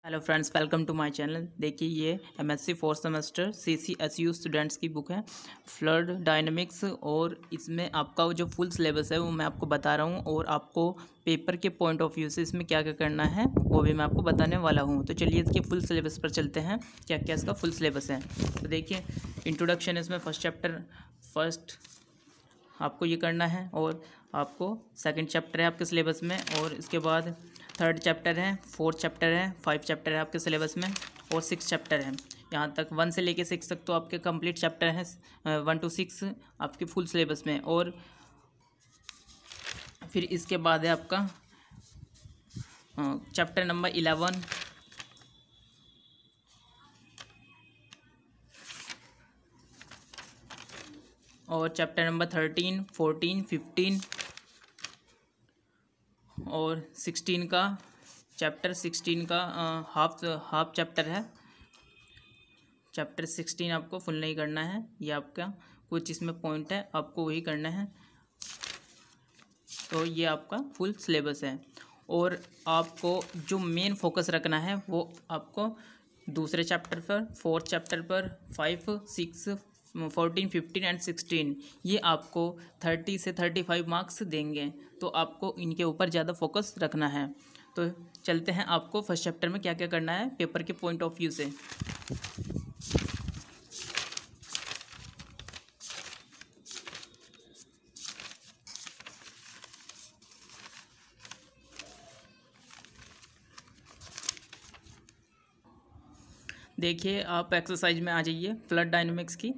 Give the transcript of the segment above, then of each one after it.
Hello friends, welcome to my channel. देखिए, ये MSc fourth semester CCSU students की book है फ्लड डायनेमिक्स। और इसमें आपका जो फुल सिलेबस है वो मैं आपको बता रहा हूँ, और आपको पेपर के पॉइंट ऑफ व्यू से इसमें क्या क्या करना है वो भी मैं आपको बताने वाला हूँ। तो चलिए इसके फुल सिलेबस पर चलते हैं, क्या क्या इसका फुल सिलेबस है। तो देखिए, इंट्रोडक्शन है इसमें, फर्स्ट चैप्टर फर्स्ट आपको ये करना है, और आपको सेकंड चैप्टर है आपके सिलेबस में, और इसके बाद थर्ड चैप्टर है, फोर्थ चैप्टर है, 5 चैप्टर है आपके सिलेबस में, और 6 चैप्टर है। यहाँ तक 1 से लेके 6 तक तो आपके कंप्लीट चैप्टर हैं, 1 to 6 आपके फुल सिलेबस में। और फिर इसके बाद है आपका चैप्टर नंबर 11, और चैप्टर नंबर 13, 14, 15 और 16 का चैप्टर 16 का हाफ चैप्टर है। चैप्टर 16 आपको फुल नहीं करना है, ये आपका कुछ इसमें पॉइंट है आपको वही करना है। तो ये आपका फुल सिलेबस है, और आपको जो मेन फोकस रखना है वो आपको दूसरे चैप्टर पर, फोर्थ चैप्टर पर, 5, 6, 14, 15 एंड 16, ये आपको 30 से 35 मार्क्स देंगे। तो आपको इनके ऊपर ज़्यादा फोकस रखना है। तो चलते हैं आपको फर्स्ट चैप्टर में क्या क्या करना है पेपर के पॉइंट ऑफ व्यू से। देखिए, आप एक्सरसाइज में आ जाइए, फ्लड डायनेमिक्स की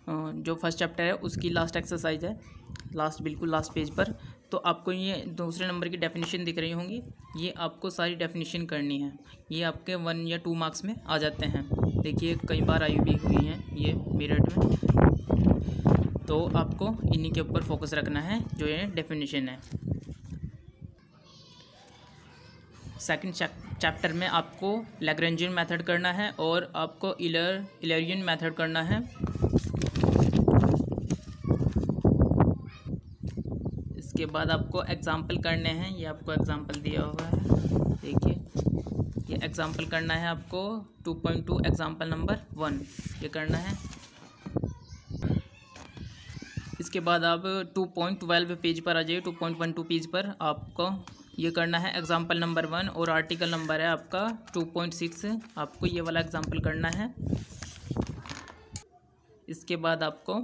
जो फर्स्ट चैप्टर है उसकी लास्ट एक्सरसाइज है, बिल्कुल लास्ट पेज पर। तो आपको ये दूसरे नंबर की डेफिनेशन दिख रही होंगी, ये आपको सारी डेफिनेशन करनी है। ये आपके 1 या 2 मार्क्स में आ जाते हैं। देखिए, कई बार आई भी हुई हैं ये मेरिट में। तो आपको इन्हीं के ऊपर फोकस रखना है जो ये डेफिनेशन है। सेकंड चैप्टर में आपको लैग्रेंजियन मेथड करना है, और आपको इलरियन मेथड करना है। इसके बाद आपको एग्जाम्पल करने हैं, ये आपको एग्जाम्पल दिया हुआ है। देखिए, ये एग्जाम्पल करना है आपको 2.2 एग्जाम्पल नंबर 1 ये करना है। इसके बाद आप 2.12 पेज पर आ जाइए, 2.12 पेज पर आपको ये करना है एग्जाम्पल नंबर 1, और आर्टिकल नंबर है आपका 2.6, आपको ये वाला एग्जाम्पल करना है। इसके बाद आपको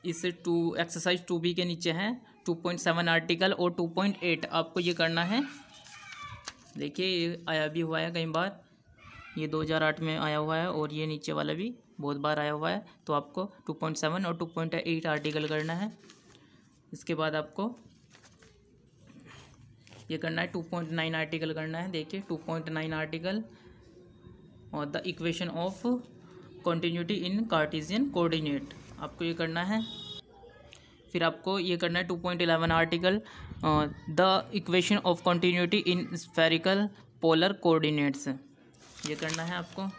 इस एक्सरसाइज 2B के नीचे है 2.7 आर्टिकल और 2.8 आपको ये करना है। देखिए, ये आया भी हुआ है कई बार, ये 2008 में आया हुआ है, और ये नीचे वाला भी बहुत बार आया हुआ है। तो आपको 2.7 और 2.8 आर्टिकल करना है। इसके बाद आपको ये करना है 2.9 आर्टिकल करना है। देखिए, 2.9 आर्टिकल और the equation of continuity in Cartesian coordinate आपको ये करना है। फिर आपको ये करना है 2.11 article the equation of continuity in spherical polar coordinates ये करना है आपको।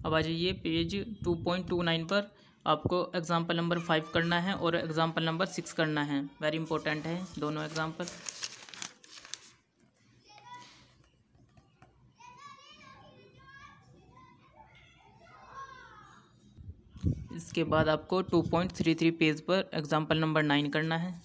अब आ जाइए पेज 2.29 पर, आपको एग्जाम्पल नंबर 5 करना है और एग्जाम्पल नंबर 6 करना है। वेरी इंपॉर्टेंट है दोनों एग्जाम्पल। इसके बाद आपको 2.33 पेज पर एग्जाम्पल नंबर 9 करना है।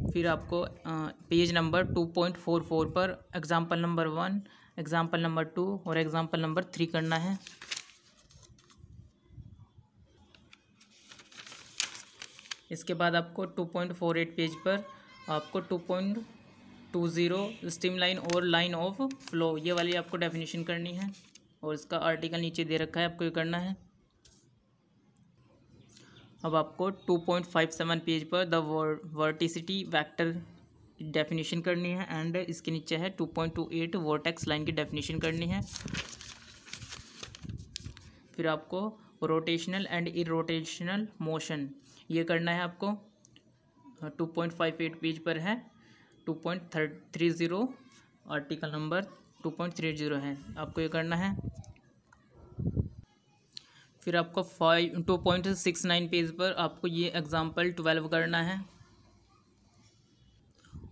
फिर आपको पेज नंबर 2.44 पर एग्जाम्पल नंबर 1, एग्जाम्पल नंबर 2 और एग्जाम्पल नंबर 3 करना है। इसके बाद आपको 2.48 पेज पर आपको 2.20 स्ट्रीमलाइन और लाइन ऑफ फ्लो ये वाली आपको डेफिनेशन करनी है, और इसका आर्टिकल नीचे दे रखा है, आपको ये करना है। अब आपको 2.57 पेज पर द वर्टिसिटी वेक्टर डेफिनेशन करनी है, एंड इसके नीचे है 2.28 वर्टेक्स लाइन की डेफिनेशन करनी है। फिर आपको रोटेशनल एंड इरोटेशनल मोशन ये करना है आपको। 2.58 पेज पर है, 2.30 आर्टिकल नंबर 2.30 है, आपको ये करना है। फिर आपको 2.69 पेज पर आपको ये एग्जाम्पल 12 करना है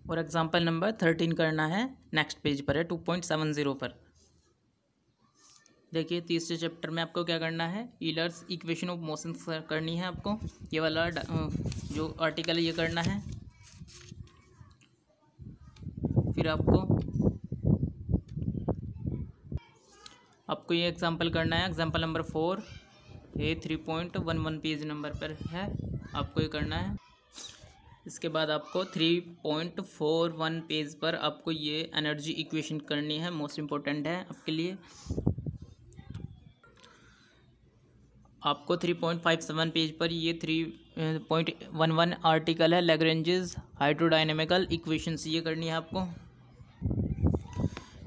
और एग्जाम्पल नंबर 13 करना है। नेक्स्ट पेज पर है 2.70 पर। देखिए तीसरे चैप्टर में आपको क्या करना है, ईलर्स इक्वेशन ऑफ मोशन करनी है आपको। ये वाला जो आर्टिकल है ये करना है। फिर आपको ये एग्जांपल करना है, एग्जांपल नंबर 4, ये 3.11 पेज नंबर पर है, आपको ये करना है। इसके बाद आपको 3.41 पेज पर आपको ये एनर्जी इक्वेशन करनी है, मोस्ट इम्पोर्टेंट है आपके लिए। आपको 3.57 पेज पर ये 3.11 आर्टिकल है, लैग्रेंजेस हाइड्रोडायनेमिकल इक्वेशंस, ये करनी है आपको।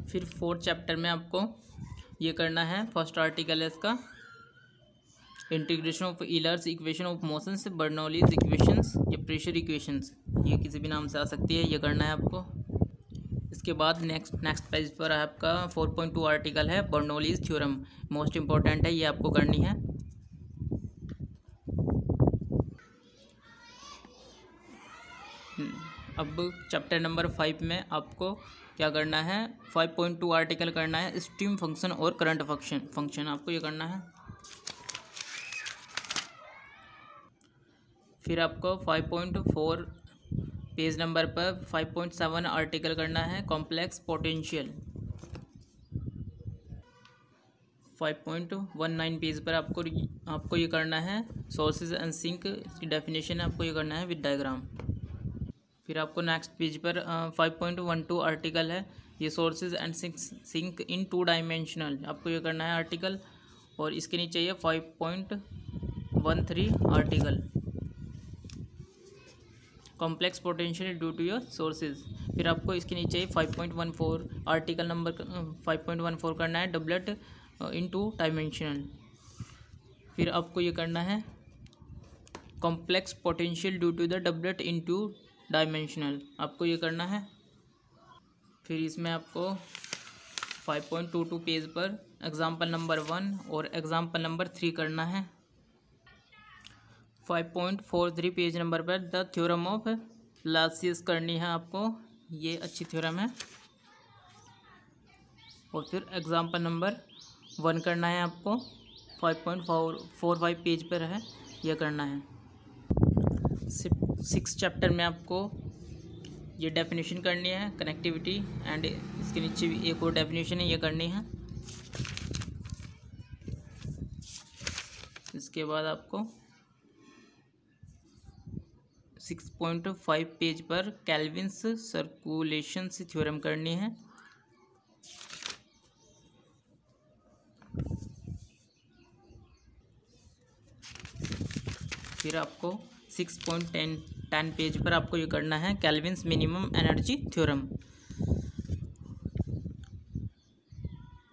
फिर 4th चैप्टर में आपको ये करना है, फर्स्ट आर्टिकल है इसका, integration of Euler's equation of motion से बर्नौलीज इक्वेशंस या प्रेशर इक्वेशंस, ये किसी भी नाम से आ सकती है, ये करना है आपको। इसके बाद नेक्स्ट पेज पर आपका 4.2 आर्टिकल है, बर्नौलीज थ्योरम, मोस्ट इम्पोर्टेंट है, ये आपको करनी है। अब चैप्टर नंबर 5 में आपको क्या करना है, 5.2 आर्टिकल करना है, स्ट्रीम फंक्शन और करंट फंक्शन आपको ये करना है। फिर आपको 5.4 पेज नंबर पर 5.7 आर्टिकल करना है, कॉम्प्लेक्स पोटेंशियल। 5.19 पेज पर आपको ये करना है, सोर्सेज एंड सिंक की डेफिनेशन आपको ये करना है विद डायग्राम। फिर आपको नेक्स्ट पेज पर 5.12 आर्टिकल है, ये sources and sink in 2 dimensional, आपको ये करना है आर्टिकल। और इसके नीचे ये 5.13 article, complex potential due to your sources. फिर आपको इसके नीचे 5.14 आर्टिकल नंबर 5.14 करना है, डबलेट इन 2 डायमेंशनल। फिर आपको ये करना है, complex potential due to the doublet in 2 dimensional, आपको ये करना है। फिर इसमें आपको 5.22 पेज पर एग्जाम्पल नंबर 1 और एग्जाम्पल नंबर 3 करना है। 5.43 पेज नंबर पर द थ्योरम ऑफ लाप्लासियस करनी है आपको, ये अच्छी थ्योरम है। और फिर एग्जाम्पल नंबर 1 करना है आपको, 5.45 पेज पर है, यह करना है। 6th चैप्टर में आपको ये डेफिनेशन करनी है, कनेक्टिविटी एंड इसके नीचे भी एक और डेफिनेशन है, ये करनी है। इसके बाद आपको 6.5 पेज पर केल्विन्स सर्कुलेशन थ्योरम करनी है। फिर आपको 6.10 पेज पर आपको ये करना है, केल्विन्स मिनिमम एनर्जी थ्योरम,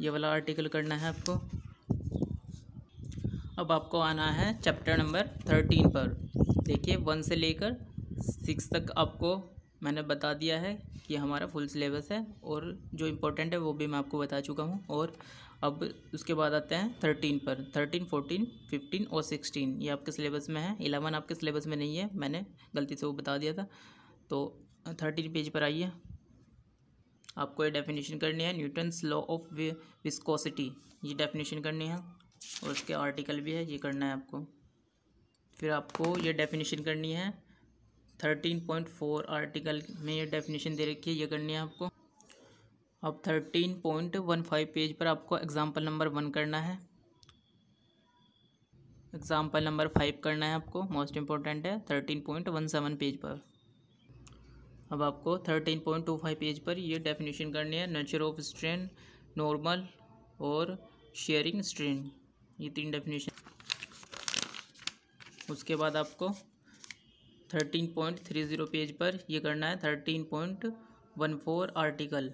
ये वाला आर्टिकल करना है आपको। अब आपको आना है चैप्टर नंबर 13 पर। देखिए 1 से लेकर 6 तक आपको मैंने बता दिया है कि हमारा फुल सिलेबस है, और जो इम्पोर्टेंट है वो भी मैं आपको बता चुका हूँ। और अब उसके बाद आते हैं 13 पर, 13, 14, 15 और 16 ये आपके सिलेबस में है। 11 आपके सिलेबस में नहीं है, मैंने गलती से वो बता दिया था। तो 13 पेज पर आइए, आपको ये डेफिनेशन करनी है, न्यूटन्स लॉ ऑफ विस्कोसिटी, ये डेफिनेशन करनी है, और उसके आर्टिकल भी है, ये करना है आपको। फिर आपको ये डेफिनेशन करनी है 13.4 आर्टिकल में, ये डेफिनेशन दे रखी है, ये करनी है आपको। अब 13.15 पेज पर आपको एग्जाम्पल नंबर 1 करना है, एग्जाम्पल नंबर 5 करना है आपको, मोस्ट इम्पोर्टेंट है 13.17 पेज पर। अब आपको 13.25 पेज पर ये डेफिनेशन करनी है, नेचर ऑफ स्ट्रेन, नॉर्मल और शेयरिंग स्ट्रेन, ये 3 डेफिनेशन। उसके बाद आपको 13.30 पेज पर ये करना है 13.14 आर्टिकल।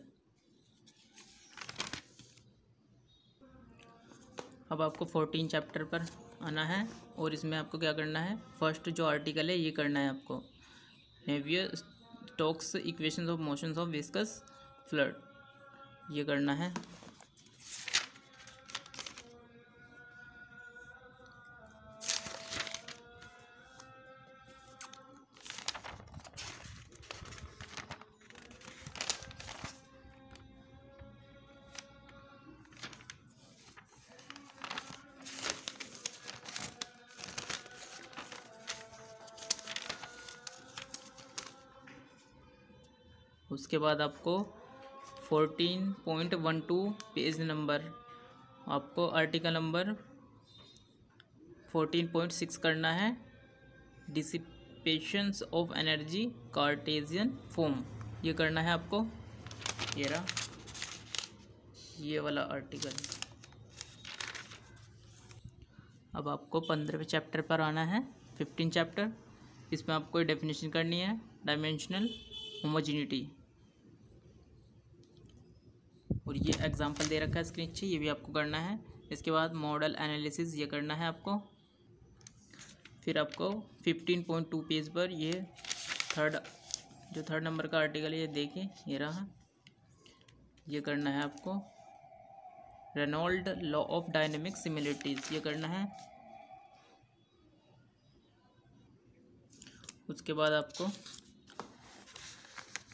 अब आपको 14 चैप्टर पर आना है, और इसमें आपको क्या करना है, फर्स्ट जो आर्टिकल है ये करना है आपको, Navier-Stokes equations of motions of viscous fluid, ये करना है। उसके बाद आपको 14.12 पेज नंबर, आपको आर्टिकल नंबर 14.6 करना है, डिसिपेशंस ऑफ एनर्जी कार्टेशियन फॉर्म, ये करना है आपको। ये रहा ये वाला आर्टिकल। अब आपको 15वें चैप्टर पर आना है, 15 चैप्टर। इसमें आपको डेफिनेशन करनी है, डायमेंशनल होमोजेनिटी, और ये एग्जांपल दे रखा है इसके नीचे, ये भी आपको करना है। इसके बाद मॉडल एनालिसिस, ये करना है आपको। फिर आपको 15.2 पेज पर ये थर्ड नंबर का आर्टिकल है, ये देखिए, ये रहा, ये करना है आपको। Reynold law of dynamic similarities, ये करना है। उसके बाद आपको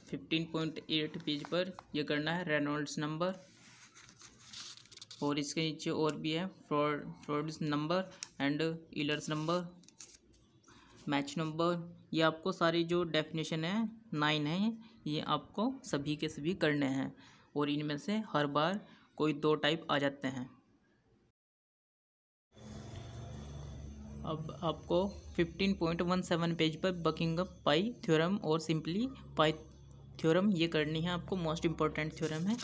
15.8 पेज पर यह करना है रेनॉल्ड्स नंबर, और इसके नीचे और भी है Froude's number and Euler's number, Mach number. ये आपको सारी जो डेफिनेशन है 9 है, ये आपको सभी के सभी करने हैं, और इनमें से हर बार कोई 2 टाइप आ जाते हैं। अब आपको 15.17 पेज पर बकिंगम पाई थ्योरम और सिंपली पाई थ्योरम, ये करनी है आपको, मोस्ट इम्पोर्टेंट थ्योरम है।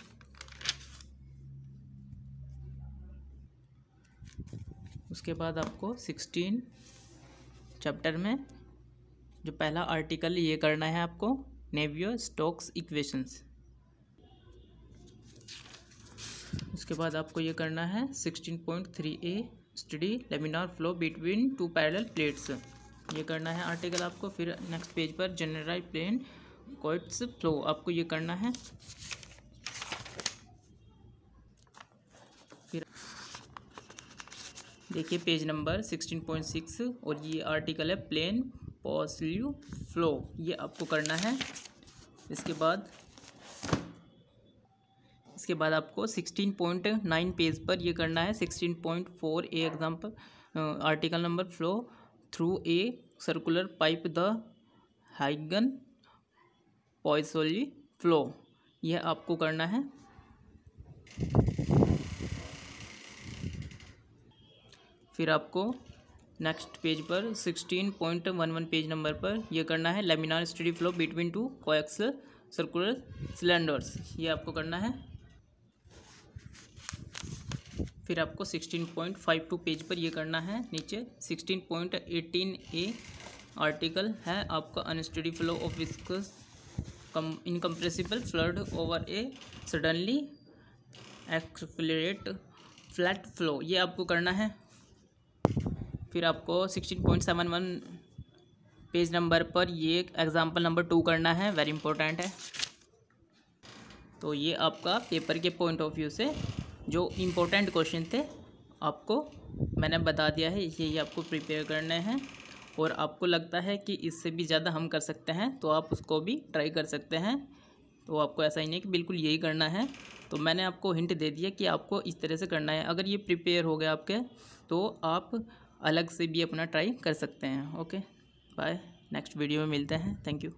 उसके बाद आपको 16 चैप्टर में जो पहला आर्टिकल ये करना है आपको, नेवियर-स्टोक्स इक्वेशंस। उसके बाद आपको ये करना है 16.3a study laminar flow between 2 parallel plates, ये करना है आर्टिकल आपको। फिर नेक्स्ट पेज पर जनरलाइज्ड प्लेन कोएट्स फ्लो, आपको ये करना है। फिर देखिए पेज नंबर 16.6, और ये आर्टिकल है प्लेन पॉजिटिव फ्लो, ये आपको करना है। इसके बाद आपको 16.9 पेज पर ये करना है 16.4 a example, article number flow through a circular pipe the Hagen Poiseuille flow, यह आपको करना है। फिर आपको नेक्स्ट पेज पर 16.11 पेज नंबर पर यह करना है laminar steady flow between 2 coaxial circular cylinders, ये आपको करना है। फिर आपको 16.52 पेज पर यह करना है। नीचे 16.18 ए आर्टिकल है आपका, unsteady flow of viscous incompressible fluid over a suddenly accelerate flat flow, ये आपको करना है। फिर आपको 16.71 पेज नंबर पर ये एग्जाम्पल नंबर 2 करना है, वेरी इंपॉर्टेंट है। तो ये आपका पेपर के पॉइंट ऑफ व्यू से जो इम्पोर्टेंट क्वेश्चन थे आपको मैंने बता दिया है, यही आपको प्रिपेयर करने हैं। और आपको लगता है कि इससे भी ज़्यादा हम कर सकते हैं तो आप उसको भी ट्राई कर सकते हैं। तो आपको ऐसा ही नहीं कि बिल्कुल यही करना है, तो मैंने आपको हिंट दे दिया कि आपको इस तरह से करना है। अगर ये प्रिपेयर हो गया आपके तो आप अलग से भी अपना ट्राई कर सकते हैं। ओके बाय, नेक्स्ट वीडियो में मिलते हैं। Thank you.